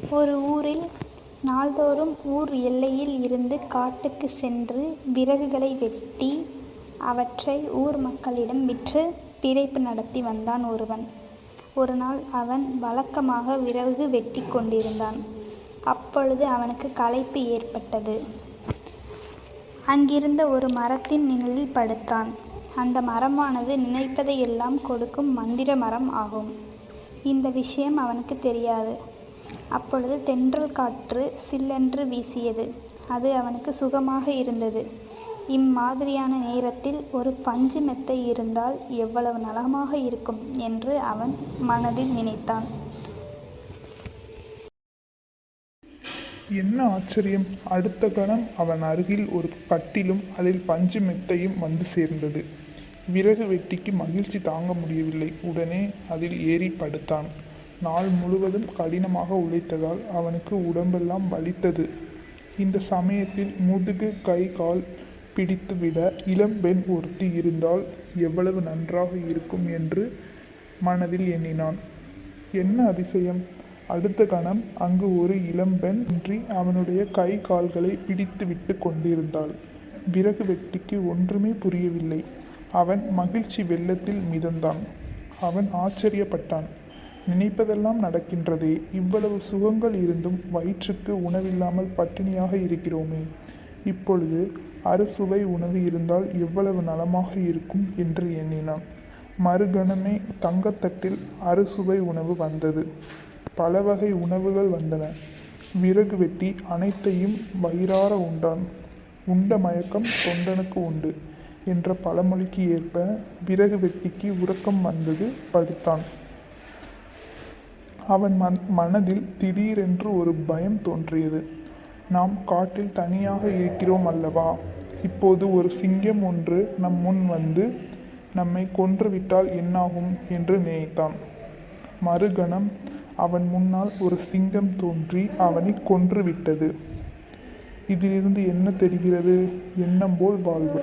ஒரு ஊரில் நாள்தோறும் ஊர் எல்லையில் இருந்து காட்டுக்குச் சென்று விறகுகளை வெட்டி அவற்றை ஊர் மக்களிடம் விற்று பிழைப்பு நடத்தி வந்தான் ஒருவன். ஒரு நாள் அவன் வழக்கமாக விறகு வெட்டிக் கொண்டிருந்தான். அப்பொழுது அவனுக்கு களைப்பு ஏற்பட்டது. அங்கிருந்த ஒரு மரத்தின் நிழலில் படுத்தான். அந்த மரமானது நினைப்பதையெல்லாம் கொடுக்கும் மந்திர மரம் ஆகும். இந்த விஷயம் அவனுக்கு தெரியாது. அப்பொழுது தென்றல் காற்று சில்லென்று வீசியது. அது அவனுக்கு சுகமாக இருந்தது. இம்மாதிரியான நேரத்தில் ஒரு பஞ்சு மெத்தை இருந்தால் எவ்வளவு நலமாக இருக்கும் என்று அவன் மனதில் நினைத்தான். என்ன ஆச்சரியம்! அடுத்த கணம் அவன் அருகில் ஒரு கட்டிலும் அதில் பஞ்சு மெத்தையும் வந்து சேர்ந்தது. விறகு வெட்டிக்கு மகிழ்ச்சி தாங்க முடியவில்லை. உடனே அதில் ஏறி படுத்தான். நாள் முழுவதும் கடினமாக உழைத்ததால் அவனுக்கு உடம்பெல்லாம் வலித்தது. இந்த சமயத்தில் முதுகு கை கால் பிடித்துவிட இளம்பெண் ஒருத்தி இருந்தால் எவ்வளவு நன்றாக இருக்கும் என்று மனதில் எண்ணினான். என்ன அதிசயம்! அடுத்த கணம் அங்கு ஒரு இளம்பெண் அவனுடைய கை கால்களை பிடித்து விட்டு கொண்டிருந்தாள். விறகு வெட்டிக்கு ஒன்றுமே புரியவில்லை. அவன் மகிழ்ச்சி வெள்ளத்தில் மிதந்தான். அவன் ஆச்சரியப்பட்டான். நினைப்பதெல்லாம் நடக்கின்றதே! இவ்வளவு சுகங்கள் இருந்தும் வயிற்றுக்கு உணவில்லாமல் பட்டினியாக இருக்கிறோமே! இப்பொழுது அறுசுவை உணவு இருந்தால் எவ்வளவு நலமாக இருக்கும் என்று எண்ணினான். மறுகணமே தங்கத்தட்டில் அறுசுவை உணவு வந்தது. பல வகை உணவுகள் வந்தன. விறகு வெட்டி அனைத்தையும் வயிறார உண்டான். உண்ட மயக்கம் தொண்டனுக்கு உண்டு என்ற பழமொழிக்கு ஏற்ப விறகு வெட்டிக்கு உறக்கம் வந்தது. படுத்தான். அவன் மனதில் திடீரென்று ஒரு பயம் தோன்றியது. நாம் காட்டில் தனியாக இருக்கிறோம் அல்லவா? இப்போது ஒரு சிங்கம் ஒன்று நம் முன் வந்து நம்மை கொன்றுவிட்டால் என்னாகும் என்று நினைத்தான். மறுகணம் அவன் முன்னால் ஒரு சிங்கம் தோன்றி அவனை கொன்றுவிட்டது. இதிலிருந்து என்ன தெரிகிறது? எண்ணம் போல் வாழ்வு.